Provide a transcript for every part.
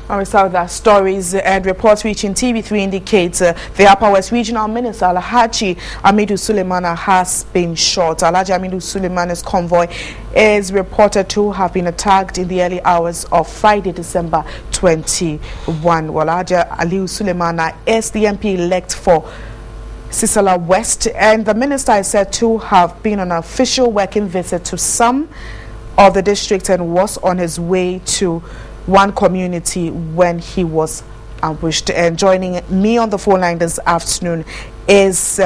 Our South stories and reports reaching TV3 indicates the Upper West Regional Minister Alhaji Amidu Sulemana has been shot. Alhaji Amidu Sulemana's convoy is reported to have been attacked in the early hours of Friday, December 21. Well, Alhaji Aliu Sulemana is the MP-elect for Sisala West, and the minister is said to have been on an official working visit to some of the districts and was on his way to one community when he was ambushed. And joining me on the phone line this afternoon is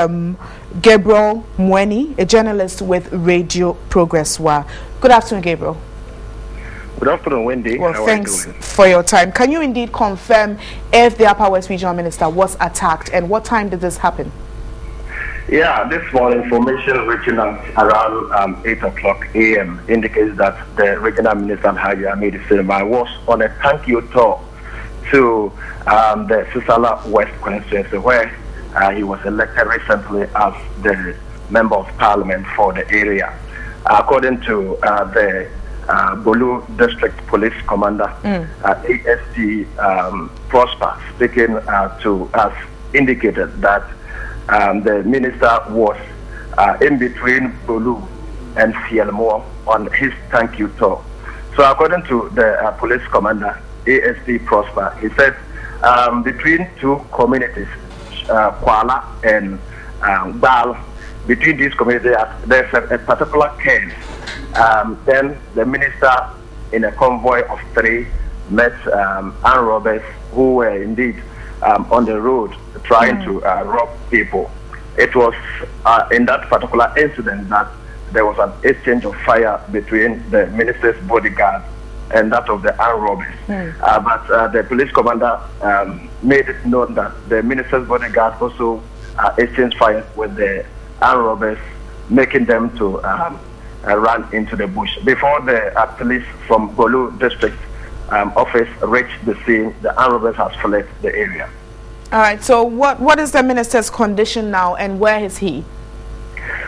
Gabriel Mweni, a journalist with Radio Progress Wa. Good afternoon, Gabriel. Good afternoon, Wendy. Well, thanks for your time. Can you indeed confirm if the Upper West Regional Minister was attacked, and what time did this happen? Yeah, this morning information reaching out around 8 o'clock a.m. indicates that the Regional Minister Alhaji Amidu Sulemana was on a thank you tour to the Sisala West constituency, where he was elected recently as the Member of Parliament for the area. According to the Bolu District Police Commander, AST Prosper, speaking to us, indicated that the minister was in between Bolu and Fielmore on his thank you tour. So according to the police commander, ASP Prosper, he said between two communities, Kuala and Bal, between these communities, there's a particular case. Then the minister, in a convoy of 3, met armed robbers who were indeed on the road trying to rob people. It was in that particular incident that there was an exchange of fire between the minister's bodyguard and that of the armed robbers. But the police commander made it known that the minister's bodyguard also exchanged fire with the armed robbers, making them to run into the bush. Before the police from Bolu district office reached the scene, the armed robbers has fled the area. All right, so what is the minister's condition now, and where is he?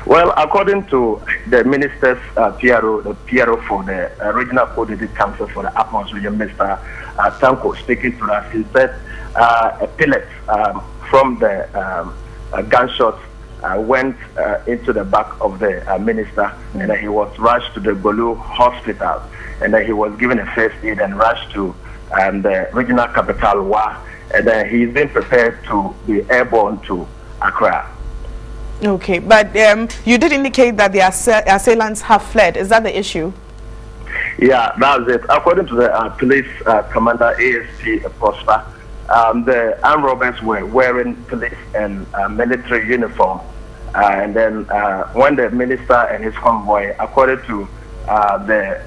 Well, according to the minister's PRO, the PRO for the Regional Coordinated Council for the Upper West Region, Mr. Tanko, speaking to us, he said a pellet from the gunshot went into the back of the minister, and he was rushed to the Bolu hospital, and he was given a first aid and rushed to the regional capital, Wa. And he's been prepared to be airborne to Accra. Okay, but you did indicate that the assailants have fled. Is that the issue? Yeah, that's it. According to the police commander, ASP Prosper, the armed robbers were wearing police and military uniform. And then when the minister and his convoy, according to the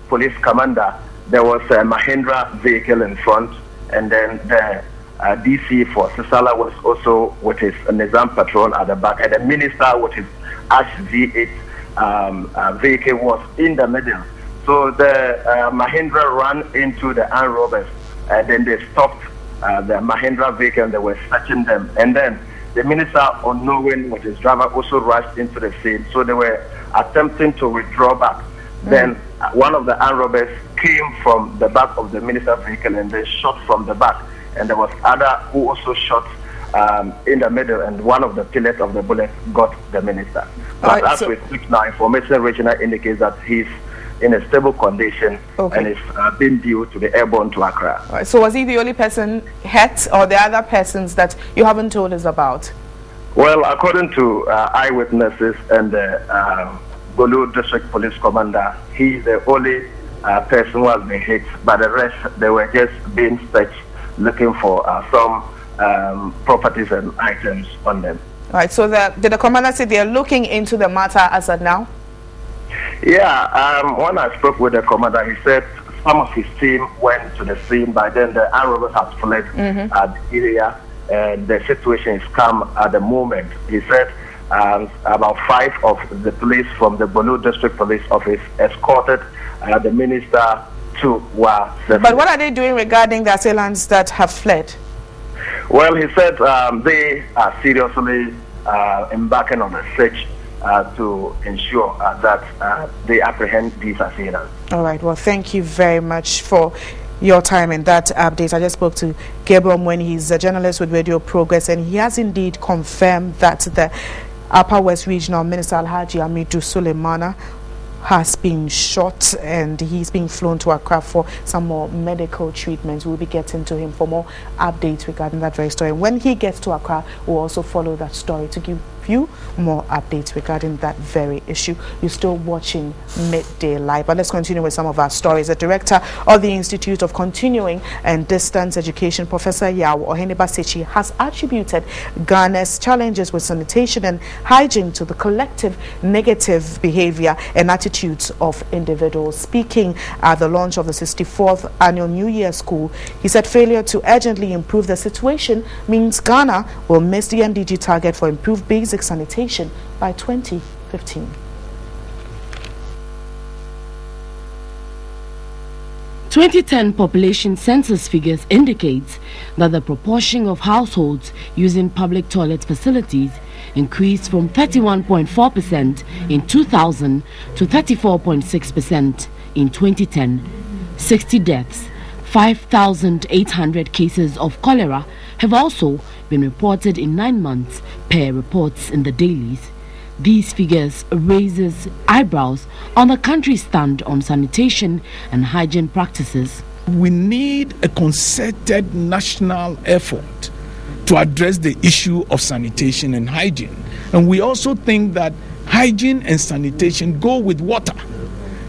police commander, there was a Mahindra vehicle in front, and then the DC for Sisala was also with his Nizam patrol at the back, and the minister with his Ash V8 vehicle was in the middle. So the Mahindra ran into the armed robbers, and then they stopped the Mahindra vehicle and they were searching them. And then the minister, unknowing with his driver, also rushed into the scene. So they were attempting to withdraw back. Then one of the armed robbers came from the back of the minister's vehicle and they shot from the back. And there was other who also shot in the middle, and one of the pellets of the bullet got the minister. But as we speak now, information regional indicates that he's in a stable condition and is being due to be airborne to Accra. Right, so was he the only person hit, or the other persons that you haven't told us about? Well, according to eyewitnesses and the Bolu District Police Commander, he's the only person who has been hit, but the rest, they were just being searched, looking for some properties and items on them. All right, so did the commander say they're looking into the matter as of now? Yeah, when I spoke with the commander, he said some of his team went to the scene, but then the armed robbers have fled the area, and the situation is calm at the moment. He said about 5 of the police from the Bolu District Police Office escorted the minister to Wa. But what are they doing regarding the assailants that have fled? Well, he said they are seriously embarking on a search to ensure that they apprehend these assailants. All right. Well, thank you very much for your time in that update. I just spoke to Gabriel when he's a journalist with Radio Progress, and he has indeed confirmed that the Upper West Regional Minister Alhaji Amidu Suleimana has been shot and he's being flown to Accra for some more medical treatments. We'll be getting to him for more updates regarding that very story. When he gets to Accra, we'll also follow that story to give you more updates regarding that very issue. You're still watching Midday Live, but let's continue with some of our stories. The director of the Institute of Continuing and Distance Education, Professor Yao Oheniba-Sechi, has attributed Ghana's challenges with sanitation and hygiene to the collective negative behavior and attitudes of individuals. Speaking at the launch of the 64th annual New Year School, he said failure to urgently improve the situation means Ghana will miss the MDG target for improved basic sanitation by 2015. 2010 population census figures indicates that the proportion of households using public toilet facilities increased from 31.4% in 2000 to 34.6% in 2010. 60 deaths, 5,800 cases of cholera have also been reported in 9 months per reports in the dailies. These figures raises eyebrows on the country's stand on sanitation and hygiene practices. We need a concerted national effort to address the issue of sanitation and hygiene. And we also think that hygiene and sanitation go with water.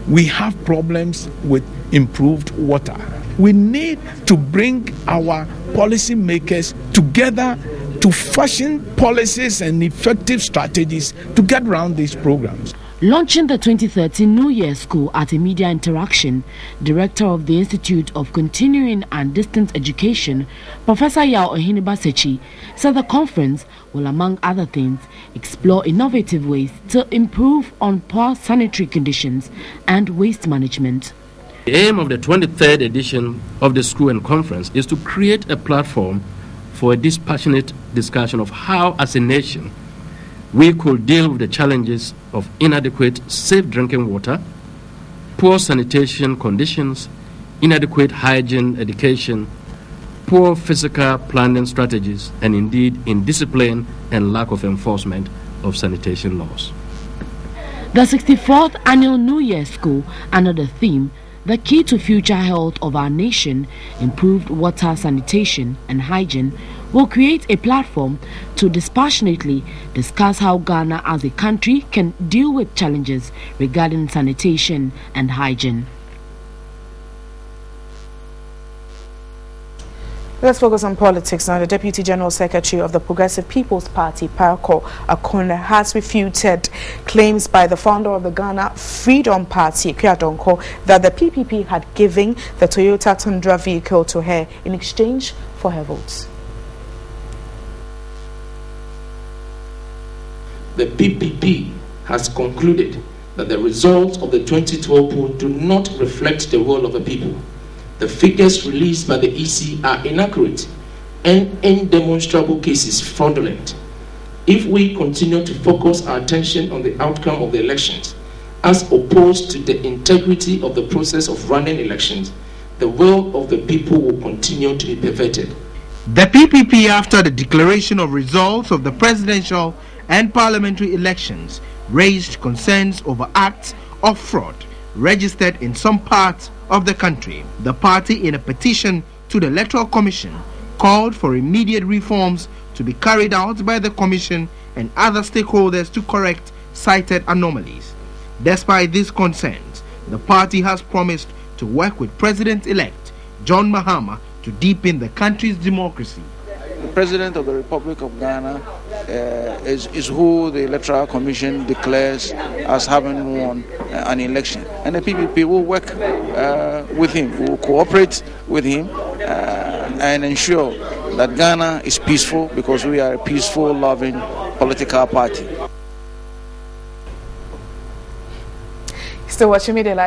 We have problems with improved water. We need to bring our policymakers together to fashion policies and effective strategies to get around these programs. Launching the 2013 New Year School at a media interaction, Director of the Institute of Continuing and Distance Education, Professor Yao Oheniba-Sechi, said the conference will, among other things, explore innovative ways to improve on poor sanitary conditions and waste management. The aim of the 23rd edition of the school and conference is to create a platform for a dispassionate discussion of how, as a nation, we could deal with the challenges of inadequate, safe drinking water, poor sanitation conditions, inadequate hygiene education, poor physical planning strategies, and indeed indiscipline and lack of enforcement of sanitation laws. The 64th annual New Year School, under the theme "The Key to Future Health of Our Nation, Improved Water Sanitation and Hygiene," will create a platform to dispassionately discuss how Ghana as a country can deal with challenges regarding sanitation and hygiene. Let's focus on politics now. The Deputy General Secretary of the Progressive People's Party, Parko Akone, has refuted claims by the founder of the Ghana Freedom Party, Kwiadonko, that the PPP had given the Toyota Tundra vehicle to her in exchange for her votes. The PPP has concluded that the results of the 2012 poll do not reflect the will of the people. The figures released by the EC are inaccurate and in demonstrable cases fraudulent. If we continue to focus our attention on the outcome of the elections as opposed to the integrity of the process of running elections, the will of the people will continue to be perverted. The PPP, after the declaration of results of the presidential and parliamentary elections, raised concerns over acts of fraud registered in some parts of the country. The party, in a petition to the Electoral Commission, called for immediate reforms to be carried out by the Commission and other stakeholders to correct cited anomalies. Despite these concerns, the party has promised to work with President-elect John Mahama to deepen the country's democracy. The President of the Republic of Ghana is who the Electoral Commission declares as having won an election. And the PPP will work with him, will cooperate with him and ensure that Ghana is peaceful, because we are a peaceful, loving political party. Still watching Midday Live.